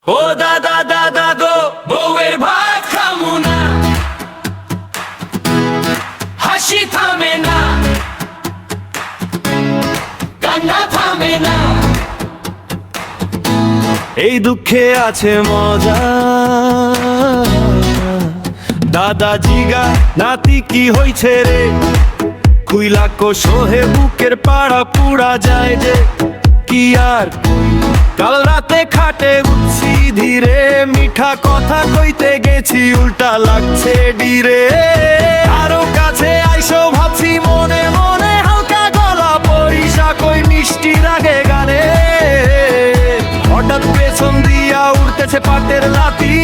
ও দাদা দাদা গো বউয়ের ভাত খামু না, হাসি থামে না, কান্না থামে না। এই দুঃখে আছে মজা, দাদা জিগা নাতি কি হইছে রে, খুইলা কো সোহে বুকের পাড়া পুরা যায় যে। কি আর কাল রাতে খাটে উঠছি ধীরে, মিঠা কথা কইতে গেছি উল্টা লাগছে ডিরে। আরো কাছে আইসো ভাবছি মনে মনে, হালকা গলা পয়সা কই মিষ্টি রাগে গানে। হঠাৎ পেছন দিয়া উঠতেছে পাটের লাতি,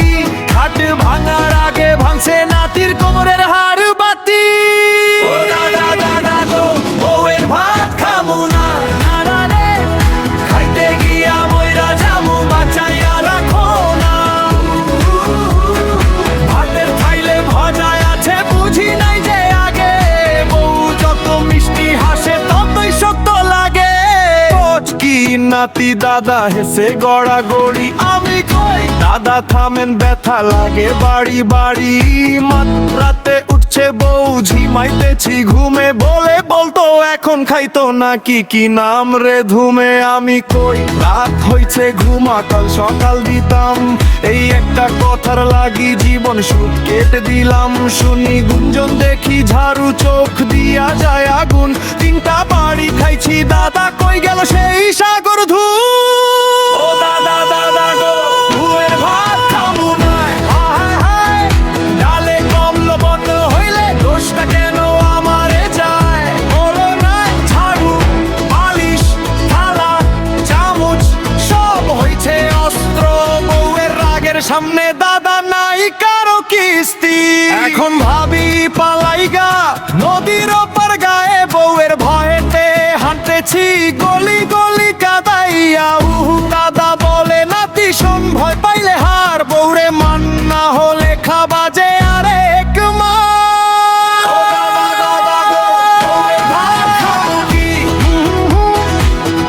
খাট ভাঙার আগে ভাঙছে নাতির কোমরের হাড় বাতি। ও দাদা দাদা গো বউয়ের ভাত খামু না, খাইতে গিয়া মইরা যামু, বাঁচাইয়া রাখো না। ভাতের থাইলে ভজায় আছে বুঝি নাই যে আগে, বউ যত মিষ্টি হাসে ততই শক্ত লাগে। কি নাতি দাদা হেসে গড়াগড়ি, আমি কই দাদা থামেন ব্যথা লাগে বাড়ি বাড়ি। মাত্রাতে উঠছে বউ ঝিমাইতেছি ঘুমে, বলে বলতো এখন খাইতো নাকি কি নাম রে ধুমে। আমি কই রাত হইছে ঘুমা কাল সকাল দিতাম, এই একটা কথার লাগি জীবন সুদ কেটে দিলাম। শুনি গুঞ্জন দেখি ঝাড়ু চোখ দিয়া যায় আগুন, তিনটা বাড়ি খাইছি দাদা কই গেল সেই সাগর ধু। ও দাদা দাদা গো বউয়ের ভাত খামু না, হায় হায় ডালে কম লবণ হইলে দোষটা কেন আমারে যায়। বলো নাই ঝাড়ু বালিশ থালা চামচ সব হইছে অস্ত্র, বউয়ের রাগের সামনে দাদা নাই কারো কিস্তি। এখন ভাবি পালাইগা নদীর ওপার গায়ে, বউয়ের ভয়েতে হাঁটেছি গলি গলি কাদাইয়া। উহু দাদা বলে নাতি শোন, ভয় পাইলে হার, বউরে মান না হলে খাবা যে আরেক মা।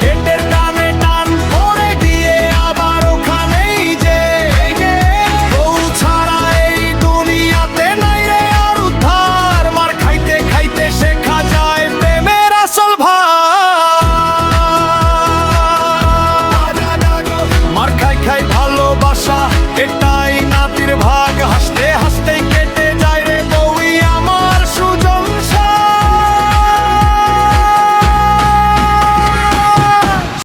পেটের টানে টান পড়ে গিয়ে আবার ওখানেই যে, বউ ছাড়া এই দুনিয়াতে নাই রে আর উদ্ধার। মার খাইতে খাইতে শেখা যায় প্রেমের আসল ভার। মার খাই খাই ভালোবাসা এটা